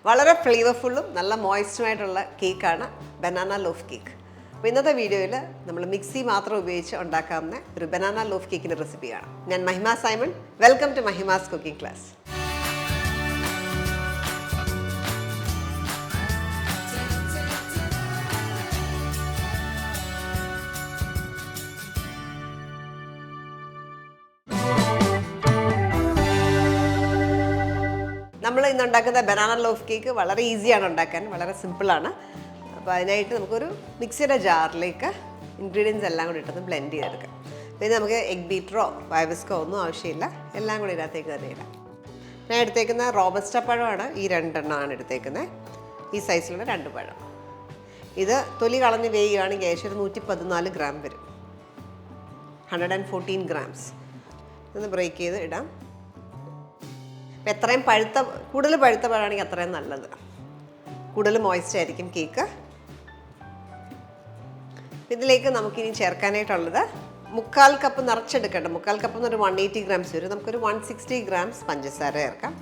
വളരെ ഫ്ലേവർഫുള്ളും നല്ല മോയ്സ്റ്റുമായിട്ടുള്ള കേക്കാണ് ബനാന ലോഫ് കേക്ക്. അപ്പോൾ ഇന്നത്തെ വീഡിയോയിൽ നമ്മൾ മിക്സി മാത്രം ഉപയോഗിച്ച് ഉണ്ടാക്കാവുന്ന ഒരു ബനാന ലോഫ് കേക്കിൻ്റെ റെസിപ്പിയാണ്. ഞാൻ Mahima Simon. Welcome to Mahima's cooking class. നമ്മൾ ഇന്ന് ഉണ്ടാക്കുന്ന ബനാന ലോഫ് കേക്ക് വളരെ ഈസിയാണ് ഉണ്ടാക്കാൻ, വളരെ സിമ്പിളാണ്. അപ്പോൾ അതിനായിട്ട് നമുക്കൊരു മിക്സിയുടെ ജാറിലേക്ക് ഇൻഗ്രീഡിയൻസ് എല്ലാം കൂടി ഇട്ടൊന്ന് ബ്ലെൻഡ് ചെയ്തെടുക്കാം. പിന്നെ നമുക്ക് എഗ് ബീറ്ററോ വൈവിസ്കോ ഒന്നും ആവശ്യമില്ല, എല്ലാം കൂടി ഇതിനകത്തേക്ക് തന്നെ ഇടാം. ഞാൻ എടുത്തേക്കുന്ന റോബസ്റ്റ പഴമാണ്, ഈ രണ്ടെണ്ണമാണ് എടുത്തേക്കുന്നത്. ഈ സൈസിലുള്ള 2 പഴം. ഇത് തൊലി കളഞ്ഞ് വേയുകയാണെങ്കിൽ ഏകദേശം ഒരു 114 ഗ്രാം വരും, 114 ഗ്രാംസ്. ഇതൊന്ന് ബ്രേക്ക് ചെയ്ത് ഇടാം. അപ്പോൾ എത്രയും കൂടുതൽ പഴുത്ത പഴമാണെങ്കിൽ അത്രയും നല്ലത്, കൂടുതൽ മോയ്സ്റ്റ് ആയിരിക്കും കേക്ക്. ഇതിലേക്ക് നമുക്കിനി ചേർക്കാനായിട്ടുള്ളത് 1/4 കപ്പ് നിറച്ചെടുക്കേണ്ട, 1/4 കപ്പ് എന്നൊരു 180 ഗ്രാംസ് വരും. നമുക്കൊരു 160 ഗ്രാംസ് പഞ്ചസാര ചേർക്കാം.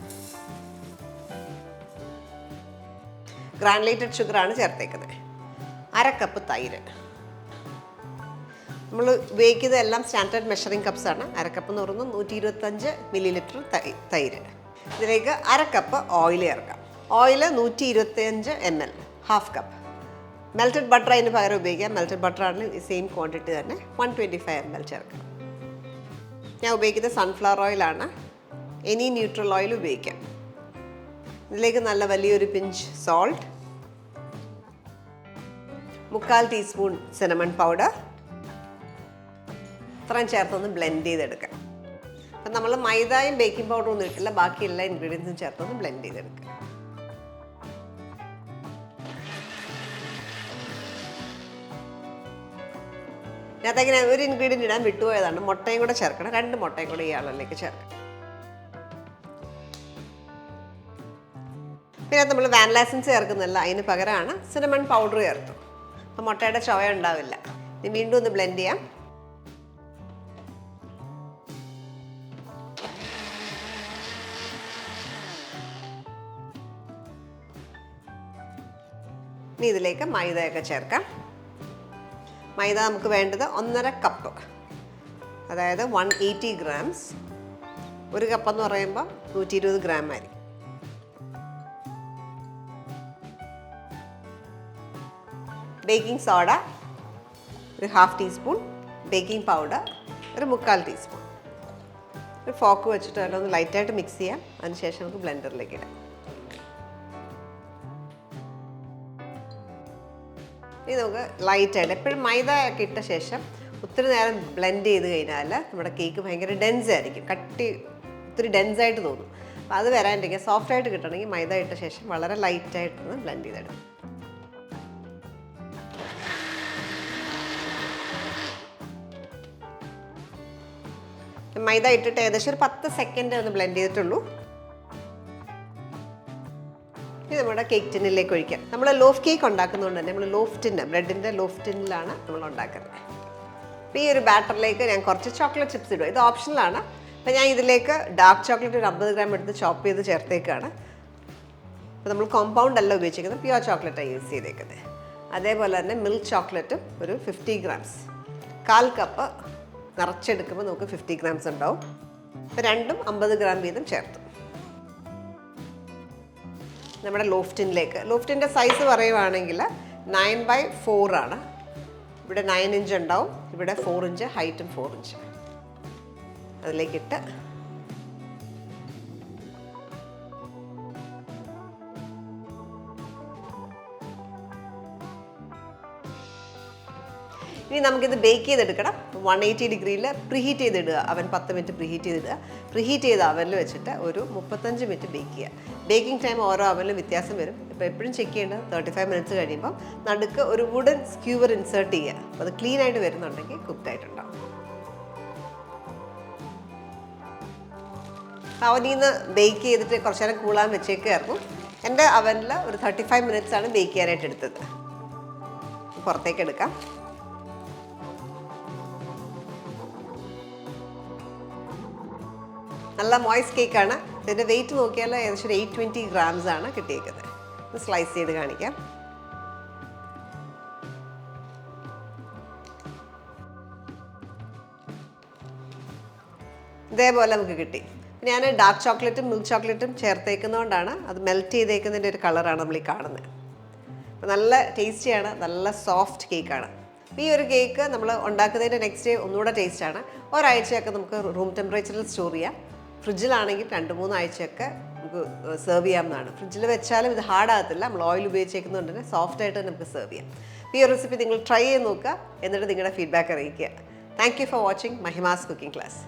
ഗ്രാനുലേറ്റഡ് ഷുഗറാണ് ചേർത്തേക്കുന്നത്. 1/2 കപ്പ് തൈര്. നമ്മൾ ഉപയോഗിക്കുന്നത് എല്ലാം സ്റ്റാൻഡേർഡ് മെഷറിംഗ് കപ്സാണ്. 1/2 കപ്പ് എന്ന് പറയുന്നത് 125 മില്ലി തൈര്. ഇതിലേക്ക് 1/2 കപ്പ് ഓയിൽ ചേർക്കാം. Oil 125 ml, 1/2 cup. Melted butter അതിന് പകരം ഉപയോഗിക്കാം. മെൽറ്റഡ് ബട്ടർ ആണെങ്കിൽ ഈ സെയിം ക്വാണ്ടിറ്റി തന്നെ 125 ml ചേർക്കാം. ഞാൻ ഉപയോഗിക്കുന്നത് സൺഫ്ലവർ ഓയിലാണ്, എനി ന്യൂട്രൽ ഓയിൽ ഉപയോഗിക്കാം. ഇതിലേക്ക് നല്ല വലിയൊരു pinch salt, 1/4 teaspoon cinnamon powder, ഇത്രയും ചേർത്തൊന്ന് ബ്ലെൻഡ് ചെയ്തെടുക്കാം. അപ്പം നമ്മൾ മൈദയും ബേക്കിംഗ് പൗഡറും ഒന്നും ഇട്ടില്ല, ബാക്കി എല്ലാ ഇൻഗ്രീഡിയൻസും ചേർത്തൊന്ന് ബ്ലെൻഡ് ചെയ്തെടുക്കുക. ഇതിനകത്തേക്ക് ഞാൻ ഒരു ഇൻഗ്രീഡിയൻറ്റ് ഇടാൻ വിട്ടുപോയതാണ്, മുട്ടയും കൂടെ ചേർക്കണം. 2 മുട്ടയും കൂടെ ഈ അളവിലേക്ക് ചേർക്കണം. പിന്നെ നമ്മൾ വാനില എസൻസ് ചേർക്കുന്നില്ല, അതിന് പകരമാണ് സിനമൺ പൗഡർ ചേർത്തു. അപ്പം മുട്ടയുടെ ചുവ ഉണ്ടാവില്ല. ഇനി വീണ്ടും ഒന്ന് ബ്ലെൻഡ് ചെയ്യാം. ഇനി ഇതിലേക്ക് മൈദയൊക്കെ ചേർക്കാം. മൈദ നമുക്ക് വേണ്ടത് 1/2 കപ്പ്, അതായത് 180 ഗ്രാംസ്. 1 കപ്പെന്ന് പറയുമ്പോൾ 120 ഗ്രാം ആയിരിക്കും. ബേക്കിംഗ് സോഡ ഒരു 1/2 ടീസ്പൂൺ, ബേക്കിംഗ് പൗഡർ ഒരു 1/4 ടീസ്പൂൺ. ഒരു ഫോക്ക് വെച്ചിട്ട് എല്ലാം ഒന്ന് ലൈറ്റായിട്ട് മിക്സ് ചെയ്യാം. അതിനുശേഷം നമുക്ക് ബ്ലെൻഡറിലേക്ക് ഇടാം. ഇനി നമുക്ക് ലൈറ്റായിട്ട്, എപ്പോഴും മൈദ ഒക്കെ ഇട്ട ശേഷം ഒത്തിരി നേരം ബ്ലെൻഡ് ചെയ്ത് കഴിഞ്ഞാൽ നമ്മുടെ കേക്ക് ഭയങ്കര ഡെൻസ് ആയിരിക്കും, ഒത്തിരി ഡെൻസായിട്ട് തോന്നും. അപ്പോൾ അത് വരാണ്ടിരിക്കുക, സോഫ്റ്റായിട്ട് കിട്ടണമെങ്കിൽ മൈദ ഇട്ട ശേഷം വളരെ ലൈറ്റായിട്ടൊന്ന് ബ്ലെൻഡ് ചെയ്തെടുക്കും. മൈദ ഇട്ടിട്ട് ഏകദേശം ഒരു 10 സെക്കൻഡ് ഒന്ന് ബ്ലെൻഡ് ചെയ്തിട്ടുള്ളൂ. ഇനി നമ്മുടെ കേക്ക് ടിന്നിലേക്ക് ഒഴിക്കാം. നമ്മൾ ലോഫ് കേക്ക് ഉണ്ടാക്കുന്നതുകൊണ്ട് തന്നെ നമ്മൾ ലോഫ് ടിന്ന്, ബ്രെഡിൻ്റെ ലോഫ് ടിന്നിലാണ് നമ്മൾ ഉണ്ടാക്കുന്നത്. അപ്പോൾ ഈ ഒരു ബാറ്ററിലേക്ക് ഞാൻ കുറച്ച് ചോക്ലേറ്റ് ചിപ്സ് ഇടും. ഇത് ഓപ്ഷണലാണ്. അപ്പോൾ ഞാൻ ഇതിലേക്ക് ഡാർക്ക് ചോക്ലേറ്റ് ഒരു 50 ഗ്രാം എടുത്ത് ചോപ്പ് ചെയ്ത് ചേർത്തേക്കാണ്. അപ്പോൾ നമ്മൾ കോമ്പൗണ്ട് അല്ല ഉപയോഗിച്ചിരിക്കുന്നത്, പ്യുവർ ചോക്ലേറ്റാണ് യൂസ് ചെയ്തേക്കുന്നത്. അതേപോലെ തന്നെ മിൽക്ക് ചോക്ലേറ്റും ഒരു 50 ഗ്രാംസ്, 1/4 കപ്പ് നിറച്ചെടുക്കുമ്പോൾ നമുക്ക് 50 ഗ്രാംസ് ഉണ്ടാവും. അപ്പോൾ രണ്ടും 50 ഗ്രാം വീതം ചേർത്തു. നമ്മുടെ ലോഫ്റ്റിൻ്റെ സൈസ് പറയുവാണെങ്കിൽ 9/4 ആണ്. ഇവിടെ 9 ഇഞ്ച് ഉണ്ടാവും, ഇവിടെ 4 ഇഞ്ച് ഹൈറ്റും 4 ഇഞ്ച്. അതിലേക്കിട്ട് ഇനി നമുക്കിത് ബേക്ക് ചെയ്തെടുക്കണം. 180 ഡിഗ്രിയിൽ പ്രീഹീറ്റ് ചെയ്തിടുക. അവൻ 10 മിനിറ്റ് പ്രീഹീറ്റ് ചെയ്തിടുക. പ്രീഹീറ്റ് ചെയ്ത അവനിൽ വെച്ചിട്ട് ഒരു 35 മിനിറ്റ് ബേക്ക് ചെയ്യുക. ബേക്കിംഗ് ടൈം ഓരോ അവനിലും വ്യത്യാസം വരും. ഇപ്പോൾ എപ്പോഴും ചെക്ക് ചെയ്യേണ്ടത് 35 മിനിറ്റ്സ് കഴിയുമ്പം നടുക്ക് ഒരു വുഡൻ സ്ക്യൂവർ ഇൻസേർട്ട് ചെയ്യുക. അപ്പോൾ അത് ക്ലീൻ ആയിട്ട് വരുന്നുണ്ടെങ്കിൽ കുക്ക്ഡ് ആയിട്ടുണ്ടാവും. അവനിൽ നിന്ന് ബേക്ക് ചെയ്തിട്ട് കുറച്ച് നേരം കൂളാൻ വെച്ചേക്കായിരുന്നു. എൻ്റെ അവനിൽ ഒരു 35 മിനിറ്റ്സാണ് ബേക്ക് ചെയ്യാനായിട്ട് എടുത്തത്. പുറത്തേക്ക് എടുക്കാം. നല്ല മോയ്സ് കേക്കാണ്. ഇതിൻ്റെ വെയിറ്റ് നോക്കിയാൽ ഏകദേശം ഒരു 820 ഗ്രാംസ് ആണ് കിട്ടിയേക്കുന്നത്. സ്ലൈസ് ചെയ്ത് കാണിക്കാം. ഇതേപോലെ നമുക്ക് കിട്ടി. ഞാൻ ഡാർക്ക് ചോക്ലേറ്റും മിൽക്ക് ചോക്ലേറ്റും ചേർത്തേക്കുന്നതുകൊണ്ടാണ് അത് മെൽറ്റ് ചെയ്തേക്കുന്നതിൻ്റെ ഒരു കളറാണ് നമ്മൾ ഈ കാണുന്നത്. അപ്പോൾ നല്ല ടേസ്റ്റിയാണ്, നല്ല സോഫ്റ്റ് കേക്കാണ്. ഈ ഒരു കേക്ക് നമ്മൾ ഉണ്ടാക്കുന്നതിൻ്റെ നെക്സ്റ്റ് ഡേ ഒന്നുകൂടെ ടേസ്റ്റാണ്. ഒരാഴ്ചയൊക്കെ നമുക്ക് റൂം ടെമ്പറേച്ചറിൽ സ്റ്റോർ ചെയ്യാം. ഫ്രിഡ്ജിലാണെങ്കിൽ 2-3 ആഴ്ചയൊക്കെ നമുക്ക് സെർവ് ചെയ്യാവുന്നതാണ്. ഫ്രിഡ്ജിൽ വെച്ചാലും ഇത് ഹാർഡാകത്തില്ല, നമ്മൾ ഓയിൽ ഉപയോഗിച്ചേക്കുന്നതുകൊണ്ട് തന്നെ സോഫ്റ്റായിട്ട് നമുക്ക് സെർവ് ചെയ്യാം. ഈ ഒരു റെസിപ്പി നിങ്ങൾ ട്രൈ ചെയ്ത് നോക്കുക, എന്നിട്ട് നിങ്ങളുടെ ഫീഡ്ബാക്ക് അറിയിക്കുക. Thank you for watching Mahima's cooking class.